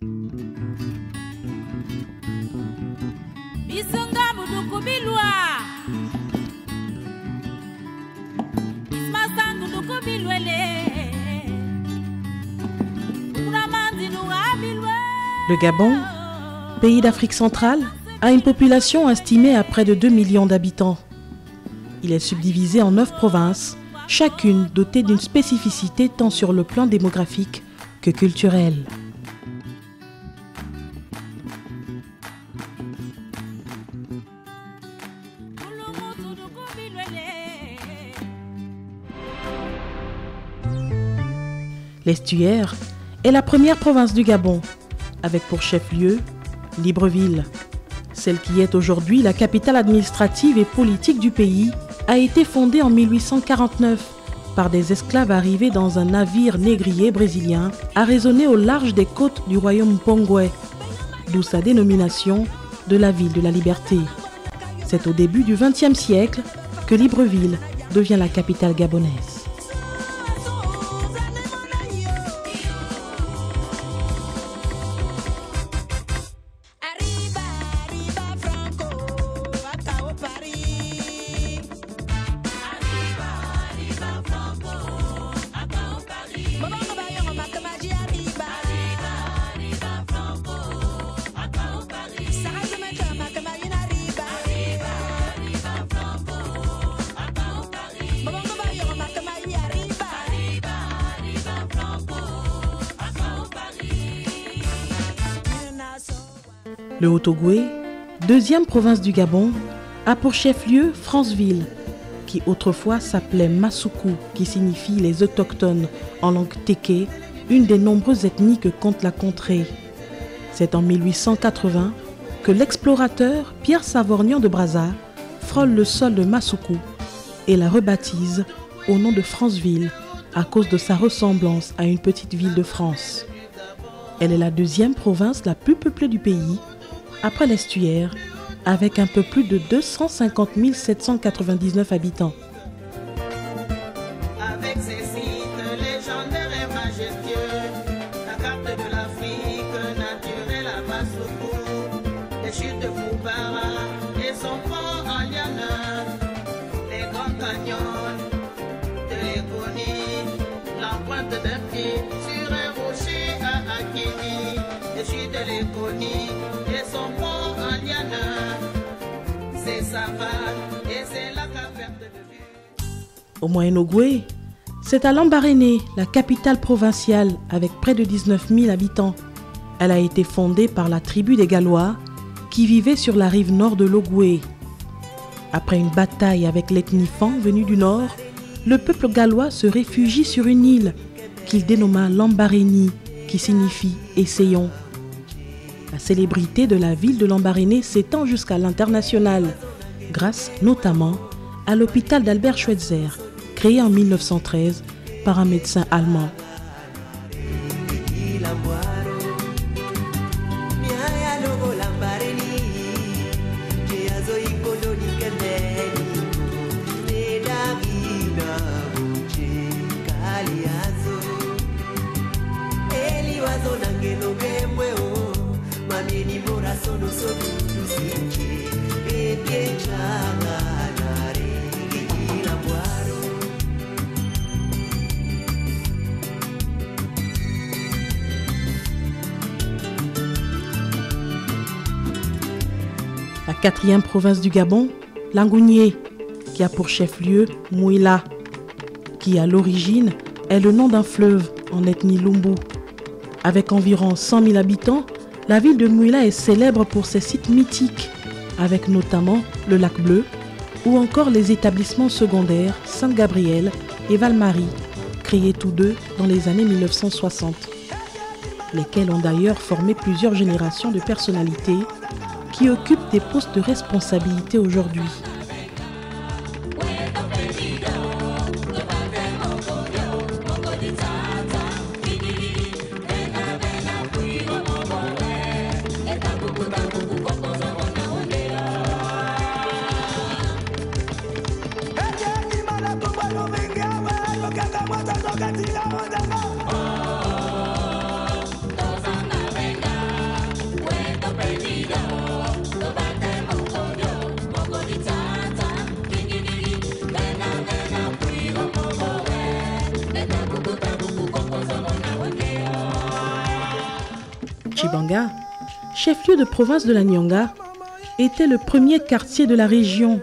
Le Gabon, pays d'Afrique centrale, a une population estimée à près de 2 millions d'habitants. Il est subdivisé en 9 provinces, chacune dotée d'une spécificité tant sur le plan démographique que culturel. L'Estuaire est la première province du Gabon, avec pour chef-lieu Libreville. Celle qui est aujourd'hui la capitale administrative et politique du pays a été fondée en 1849 par des esclaves arrivés dans un navire négrier brésilien arraisonné au large des côtes du royaume Pongwe, d'où sa dénomination de la ville de la liberté. C'est au début du XXe siècle que Libreville devient la capitale gabonaise. Le Haut-Ogooué, deuxième province du Gabon, a pour chef-lieu Franceville, qui autrefois s'appelait Massoukou, qui signifie les autochtones en langue téké, une des nombreuses ethnies que compte la contrée. C'est en 1880 que l'explorateur Pierre Savorgnan de Brazza frôle le sol de Massoukou et la rebaptise au nom de Franceville à cause de sa ressemblance à une petite ville de France. Elle est la deuxième province la plus peuplée du pays, après l'Estuaire, avec un peu plus de 250 799 habitants. Avec ses sites légendaires et majestueux, la carte de l'Afrique naturelle à Massoukou, les chutes de Foubara et son pont en Liana, les grands canyons de l'Éconie, l'empreinte d'un pied sur un rocher à Akini, les chutes de l'Éconie et son pont en Liana, c'est savane et c'est la caverne de vue. Au Moyen-Ogooué, c'est à Lambaréné, la capitale provinciale avec près de 19 000 habitants. Elle a été fondée par la tribu des Gallois qui vivaient sur la rive nord de l'Ogooué. Après une bataille avec l'ethnie Fan venue du nord, le peuple gallois se réfugie sur une île qu'il dénomma Lambarénie, qui signifie « essayons ». La célébrité de la ville de Lambaréné s'étend jusqu'à l'international, grâce notamment à l'hôpital d'Albert Schweitzer, créé en 1913 par un médecin allemand. La quatrième province du Gabon, Langounié, qui a pour chef-lieu Mouila, qui à l'origine est le nom d'un fleuve en ethnie Lumbu. Avec environ 100 000 habitants, la ville de Mouila est célèbre pour ses sites mythiques, avec notamment le lac Bleu ou encore les établissements secondaires Sainte-Gabrielle et Val-Marie, créés tous deux dans les années 1960, lesquels ont d'ailleurs formé plusieurs générations de personnalités qui occupent des postes de responsabilité aujourd'hui. Chibanga, chef-lieu de province de la Nyanga, était le premier quartier de la région.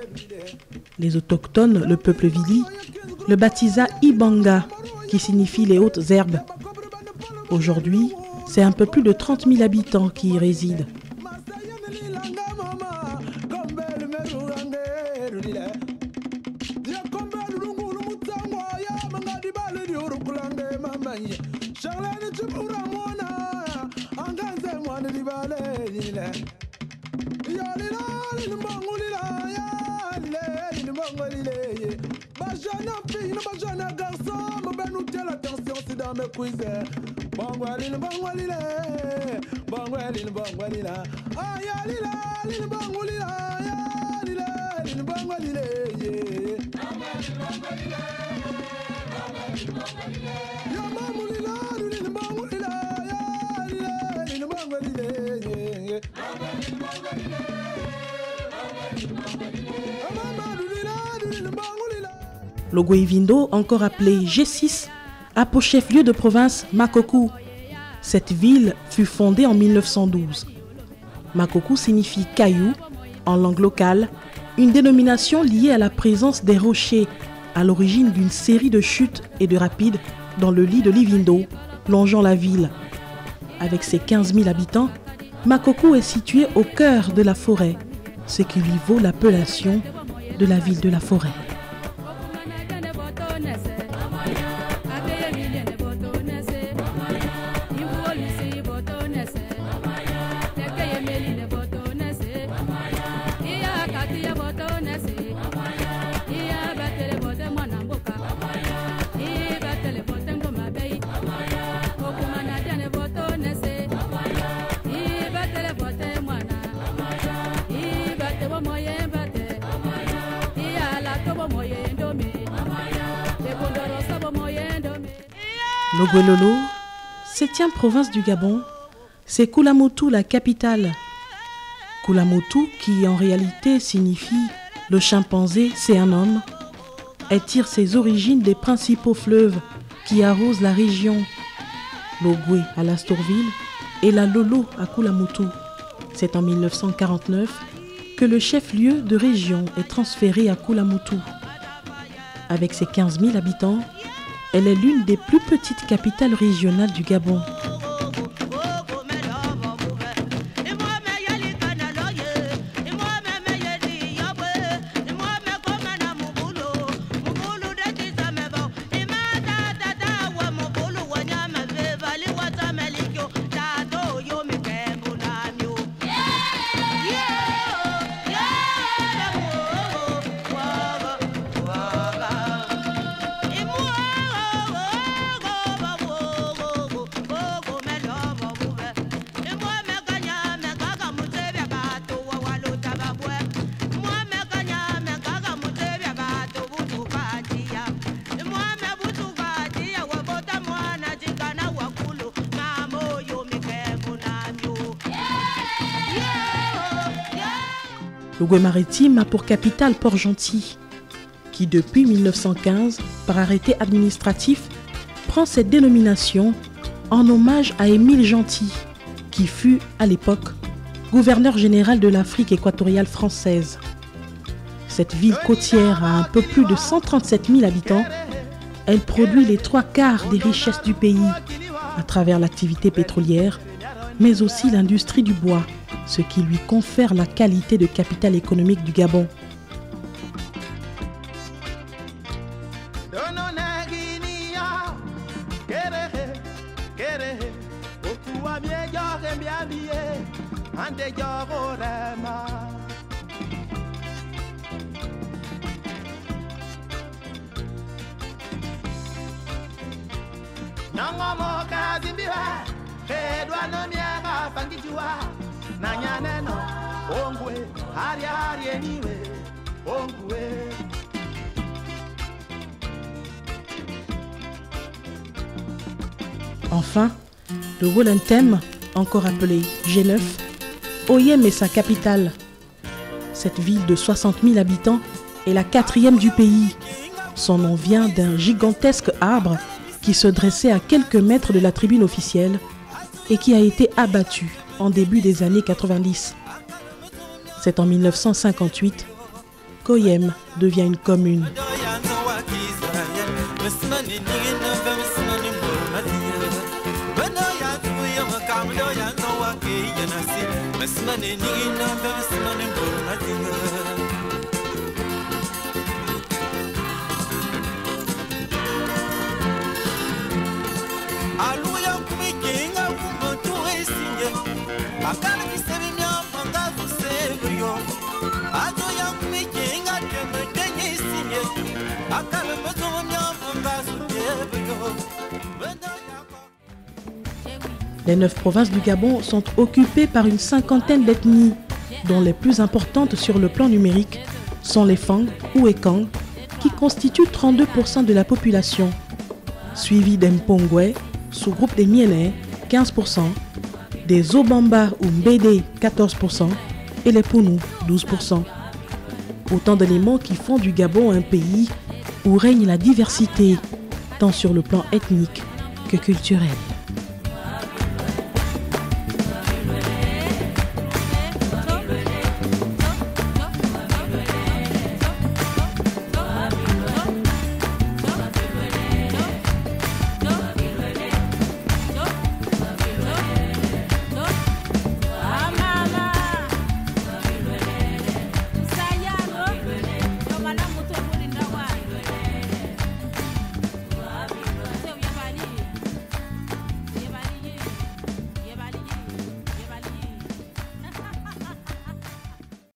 Les autochtones, le peuple Vili, le baptisa Ibanga, qui signifie les hautes herbes. Aujourd'hui, c'est un peu plus de 30 000 habitants qui y résident. Logwe-Ivindo, encore appelé G6, a pour chef-lieu de province Makoku. Cette ville fut fondée en 1912. Makoku signifie caillou en langue locale, une dénomination liée à la présence des rochers à l'origine d'une série de chutes et de rapides dans le lit de l'Ivindo, longeant la ville. Avec ses 15 000 habitants, Makoku est situé au cœur de la forêt, ce qui lui vaut l'appellation de la ville de la forêt. Logwe-Lolo, 7e province du Gabon, c'est Koulamoutou la capitale. Koulamoutou, qui en réalité signifie « le chimpanzé, c'est un homme », elle tire ses origines des principaux fleuves qui arrosent la région. Logwe à Lastourville et la Lolo à Koulamoutou. C'est en 1949 que le chef-lieu de région est transféré à Koulamoutou. Avec ses 15 000 habitants, elle est l'une des plus petites capitales régionales du Gabon. Logwe-Maritime a pour capitale Port-Gentil, qui depuis 1915, par arrêté administratif, prend cette dénomination en hommage à Émile Gentil, qui fut, à l'époque, gouverneur général de l'Afrique équatoriale française. Cette ville côtière a un peu plus de 137 000 habitants. Elle produit les 3/4 des richesses du pays, à travers l'activité pétrolière, mais aussi l'industrie du bois, ce qui lui confère la qualité de capitale économique du Gabon. Enfin, le Wolentem, encore appelé G9, Oyem est sa capitale. Cette ville de 60 000 habitants est la 4e du pays. Son nom vient d'un gigantesque arbre qui se dressait à quelques mètres de la tribune officielle et qui a été abattu en début des années 90. C'est en 1958 qu'Oyem devient une commune. Les 9 provinces du Gabon sont occupées par une cinquantaine d'ethnies, dont les plus importantes sur le plan numérique sont les Fang ou Ekang, qui constituent 32% de la population, suivis des Mpongwe, sous-groupe des Mienais, 15%, des Obamba ou Mbédé, 14%, et les Pounou, 12%. Autant d'éléments qui font du Gabon un pays où règne la diversité, tant sur le plan ethnique que culturel.